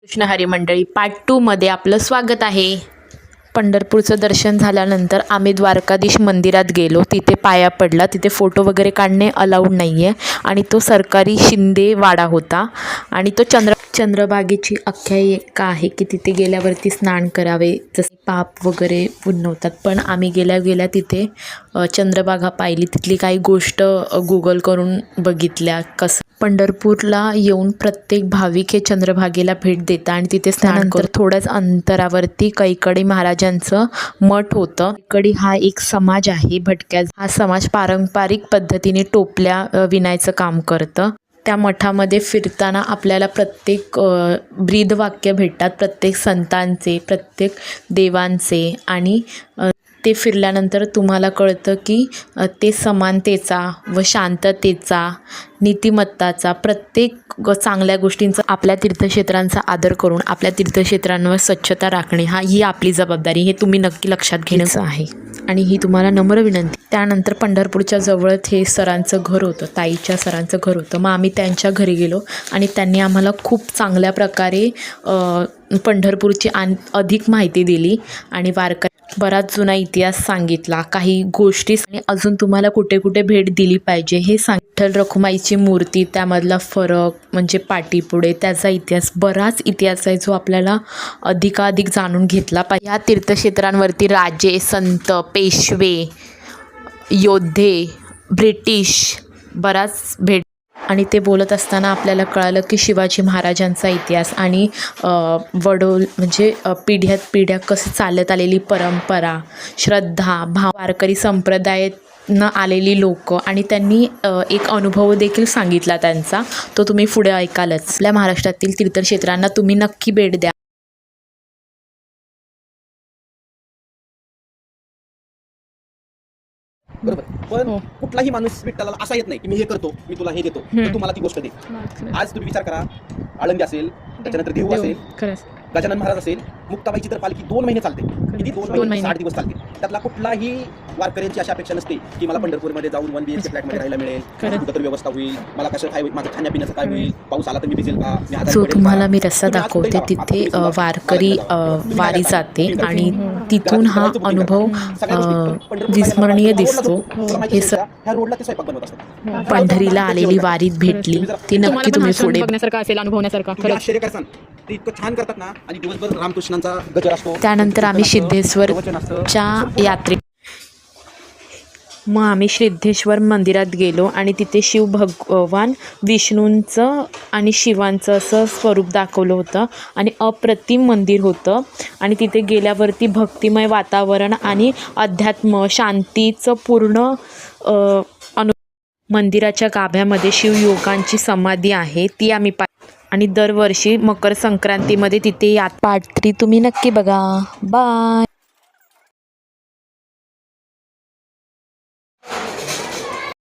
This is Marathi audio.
कृष्णहरी मंडळी पार्ट 2 मध्ये आपलं स्वागत आहे। पंढरपूरचं दर्शन झाल्यानंतर आम्ही द्वारकाधीश मंदिरात गेलो। तिथे पाया पडला। तिथे फोटो वगैरे काढणे अलाउड नाही आहे आणि तो सरकारी शिंदे वाडा होता आणि तो चंद्रभागेची आख्यायिका आहे की तिथे गेल्यावरती स्नान करावे, जसे पाप वगैरे पुण्य होतात। पण आम्ही गेल्या तिथे चंद्रभागा पाहिली, तिथली काही गोष्ट गुगल करून बघितल्या। कसं पंढरपूरला येऊन प्रत्येक भाविक हे चंद्रभागेला भेट देतात आणि तिथे स्नान करतात। थोड्याच अंतरावरती कैकडी महाराजांचं मठ होतं। कैकडी हा एक समाज आहे भटक्या। हा समाज पारंपरिक पद्धतीने टोपल्या विणायचं काम करतं। त्या मठामध्ये फिरताना आपल्याला प्रत्येक ब्रीदवाक्य भेटतात, प्रत्येक संतांचे, प्रत्येक देवांचे आणि ते फिरल्यानंतर तुम्हाला कळतं की ते समानतेचा व शांततेचा, नीतिमत्ताचा, प्रत्येक चांगल्या गोष्टींचा, आपल्या तीर्थक्षेत्रांचा आदर करून आपल्या तीर्थक्षेत्रांवर स्वच्छता राखणे ही आपली जबाबदारी, हे तुम्ही नक्की लक्षात घेणं आहे आणि ही तुम्हाला नम्र विनंती। त्यानंतर पंढरपूरच्या जवळच हे सरांचं घर होतं, ताईच्या सरांचं घर होतं। मग आम्ही त्यांच्या घरी गेलो आणि त्यांनी आम्हाला खूप चांगल्या प्रकारे पंढरपूरची अधिक माहिती दिली आणि बराच जुना इतिहास सांगितला, काही गोष्टी आणि अजून तुम्हाला कुठे कुठे भेट दिली पाहिजे हे विठ्ठल रखुमाईची मूर्ती, त्यामधला फरक म्हणजे पाठीपुढे त्याचा इतिहास, बराच इतिहास आहे जो आपल्याला अधिकाधिक जाणून घेतला पाहिजे। या तीर्थक्षेत्रांवरती राजे, संत, पेशवे, योद्धे, ब्रिटिश बराच भेट आणि ते बोलत असताना आपल्याला कळालं की शिवाजी महाराजांचा इतिहास आणि वडोल म्हणजे पिढ्यात कसे चालत आलेली परंपरा, श्रद्धा, भाव, वारकरी संप्रदायातनं आलेली लोक आणि त्यांनी एक अनुभव देखील सांगितला त्यांचा, तो तुम्ही पुढे ऐकालच। आपल्या महाराष्ट्रातील तीर्थक्षेत्रांना तुम्ही नक्की भेट द्या। बरोबर, पण कुठलाही माणूस विठ्ठलाला असा येत नाही की मी हे करतो, मी तुला हे देतो, तू मला ती गोष्ट दे। आज तुम्ही विचार करा, आळंदी असेल, त्याच्यानंतर देहू असेल, गजानन महाराज असेल, मुक्ताबाईची तर पालखी 2 महिने चालते, किती 2 महिने 60 दिवस चालते। त्यातला कुठलाही वारकऱ्यांची अशा अपेक्षा नसते की मला पंढरपूरमध्ये जाऊन 1 BHK फ्लॅटमध्ये राहायला मिळेल, कुठं तर व्यवस्था होईल, मला कसं काय होईल, माझं खाण्यापिण्याचं काय होईल, पाऊस आला तर मी भिजेल का, जो तुम्हाला मी रस्ता दाखवते तिथे वारकरी वारी जाते आणि तिथून हा अनुभव विस्मरणीय दिसतो। हे ह्या रोडला ते स्वयंपाक बनवत असतात। पंढरीला आलेली वारीत भेटली, ती नक्की तुम्ही पुढे बघण्यासारखं असेल, अनुभवण्यासारखं। आश्चर्य करसान ते इतकं छान करतात ना आणि दिवसभर रामकृष्णांचा गजर असतो। त्यानंतर आम्ही सिद्धेश्वरच्या यात्रे सिद्धेश्वर मंदिरात गेलो आणि तिथे शिव भगवान विष्णूंचं आणि शिवांचं असं स्वरूप दाखवलं होतं आणि अप्रतिम मंदिर होतं आणि तिथे गेल्यावरती भक्तिमय वातावरण आणि अध्यात्म शांतीचं पूर्ण मंदिराच्या गाभ्यामध्ये शिवयोगांची समाधी आहे, ती आम्ही आणि दरवर्षी मकर संक्रांतीमध्ये तिथे पार्ट 3 तुम्ही नक्की बघा। बाय।